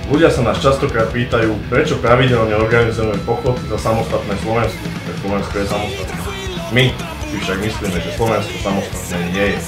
Ľudia sa nás častokrát pýtajú, prečo pravidelne organizujeme pochod za samostatné Slovensko, keď Slovensko je samostatné. My si však myslíme, že Slovensko samostatné nie je.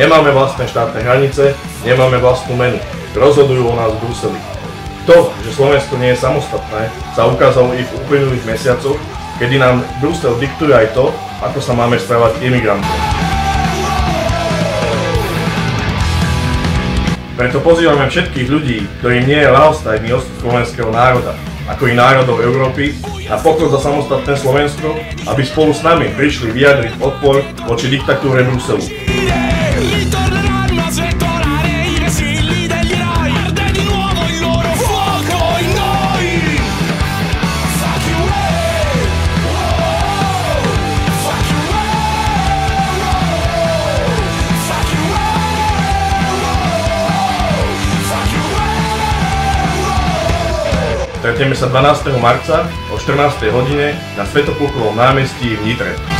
Nemáme vlastné štátne hranice, nemáme vlastnú menu. Rozhodujú o nás v Bruseli. To, že Slovensko nie je samostatné, sa ukázalo i v uplynulých mesiacoch, kedy nám Brusel diktuje aj to, ako sa máme správať imigrantom. Preto pozývame všetkých ľudí, ktorým nie je ľahostajný osud slovenského národa, ako i národov Európy, na pochod za samostatné Slovensko, aby spolu s nami prišli vyjadriť odpor voči diktatúre Bruselu. Stretneme sa 12. marca o 14. hodine na Svätoplukovom námestí v Nitre.